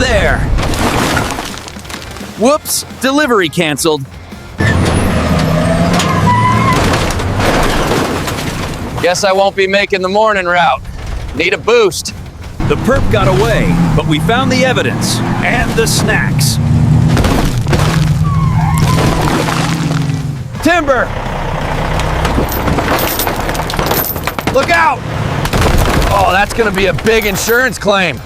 there. Whoops, delivery canceled. Guess I won't be making the morning route. Need a boost. The perp got away, but we found the evidence and the snacks. Timber! Look out! Oh, that's gonna be a big insurance claim.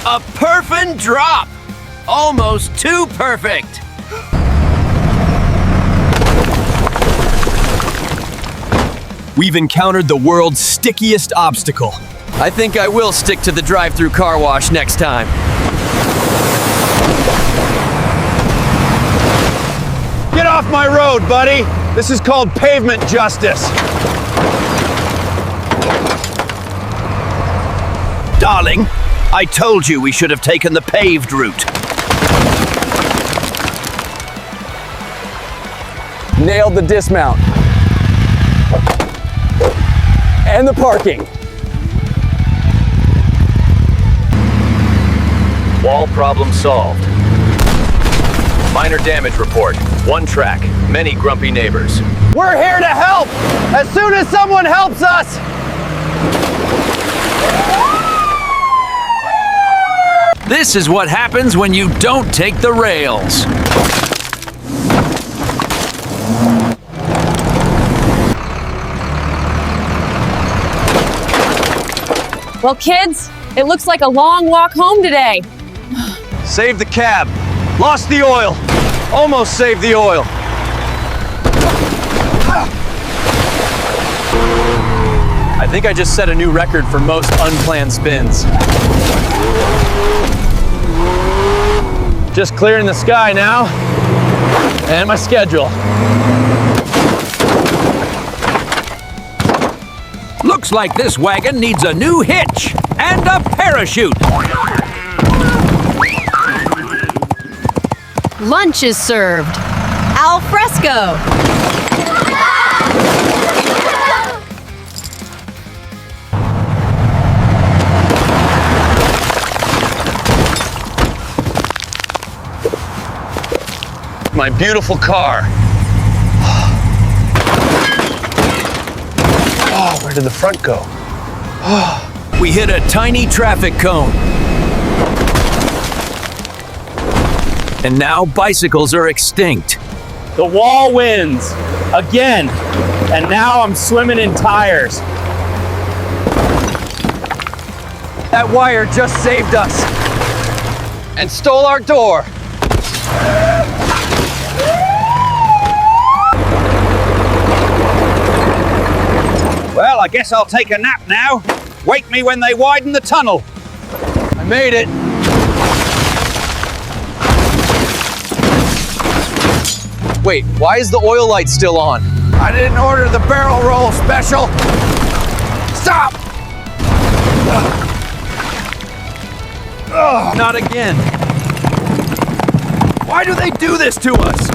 A perfect drop! Almost too perfect. We've encountered the world's stickiest obstacle. I think I will stick to the drive-through car wash next time. Get off my road, buddy! This is called pavement justice. Darling, I told you we should have taken the paved route. Nailed the dismount. And the parking. Wall problem solved. Minor damage report. One track. Many grumpy neighbors. We're here to help! As soon as someone helps us! This is what happens when you don't take the rails. Well, kids, it looks like a long walk home today. Saved the cab. Lost the oil. Almost saved the oil. I think I just set a new record for most unplanned spins. Just clearing the sky now. And my schedule. Looks like this wagon needs a new hitch and a parachute. Lunch is served. Al fresco. My beautiful car. Oh, where did the front go? Oh. We hit a tiny traffic cone. And now bicycles are extinct. The wall wins, again. And now I'm swimming in tires. That wire just saved us. And stole our door. Well, I guess I'll take a nap now. Wake me when they widen the tunnel. I made it. Wait, why is the oil light still on? I didn't order the barrel roll special. Stop! Not again. Why do they do this to us?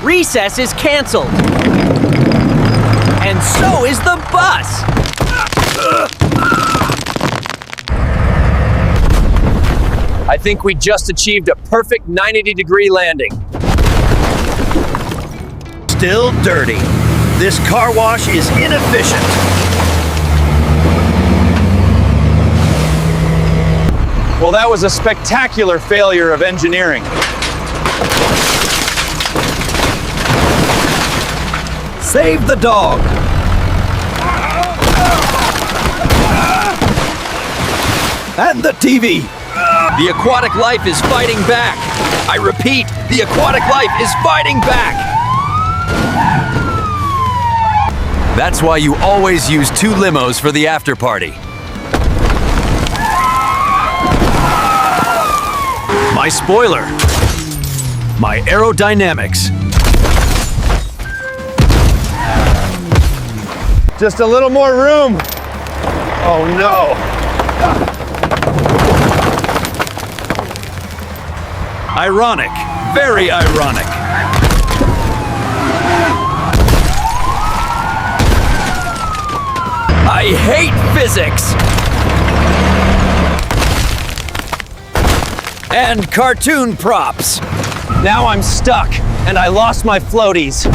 Recess is canceled. And so is the bus. I think we just achieved a perfect 90-degree landing. Still dirty. This car wash is inefficient. Well, that was a spectacular failure of engineering. Save the dog. And the TV. The aquatic life is fighting back. I repeat, the aquatic life is fighting back. That's why you always use 2 limos for the after party. My spoiler. My aerodynamics. Just a little more room. Oh no. Ironic, very ironic. hate physics! And cartoon props. Now I'm stuck, and I lost my floaties.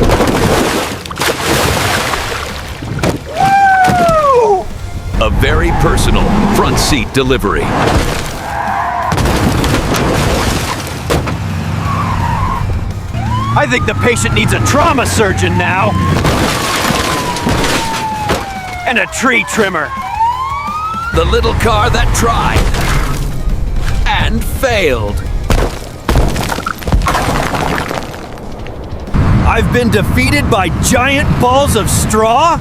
Woo! A very personal front seat delivery. I think the patient needs a trauma surgeon now. And a tree trimmer. The little car that tried and failed. I've been defeated by giant balls of straw?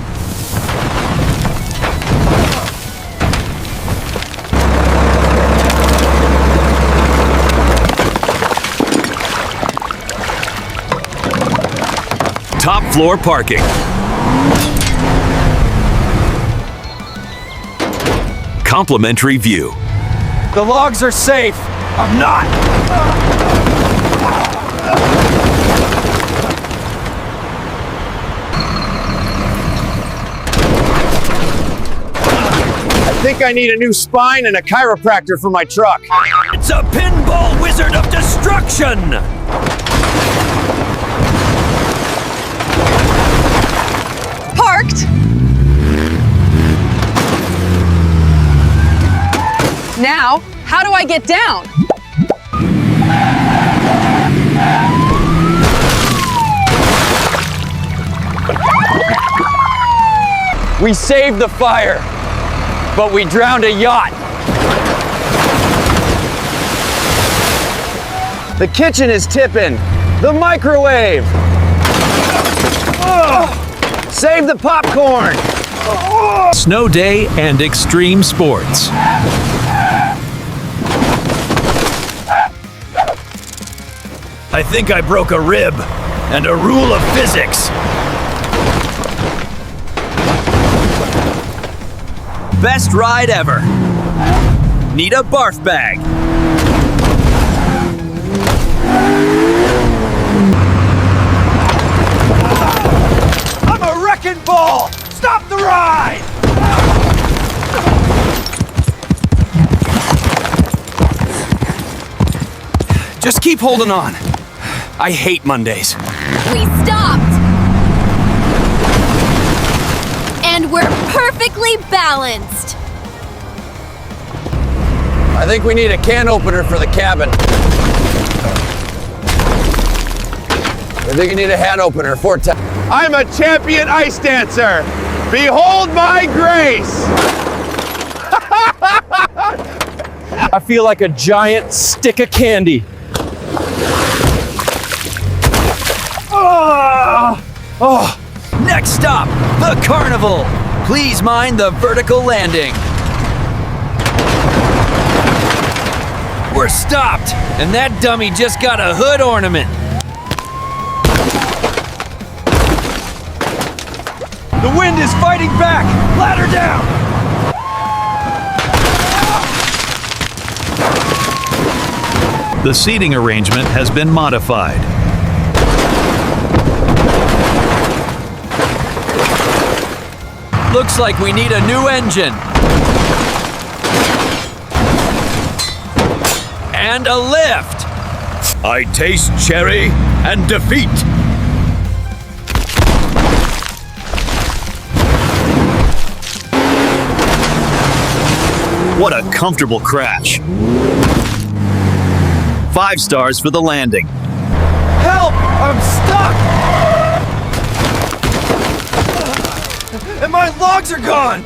Top floor parking. Complimentary view. The logs are safe. I'm not. I think I need a new spine and a chiropractor for my truck. It's a pinball wizard of destruction! Parked. Now, how do I get down? We saved the fire, but we drowned a yacht. The kitchen is tipping. The microwave. Save the popcorn. Snow day and extreme sports. I think I broke a rib and a rule of physics. Best ride ever. Need a barf bag. I'm a wrecking ball. Stop the ride. Just keep holding on. I hate Mondays. We stopped! And we're perfectly balanced! I think we need a can opener for the cabin. I think you need a hat opener for I'm a champion ice dancer! Behold my grace! I feel like a giant stick of candy. Next stop, the carnival. Please mind the vertical landing. We're stopped, and that dummy just got a hood ornament. The wind is fighting back! Ladder down! The seating arrangement has been modified. Looks like we need a new engine. And a lift. I taste cherry and defeat. What a comfortable crash. 5 stars for the landing. Help! I'm stuck! And my logs are gone!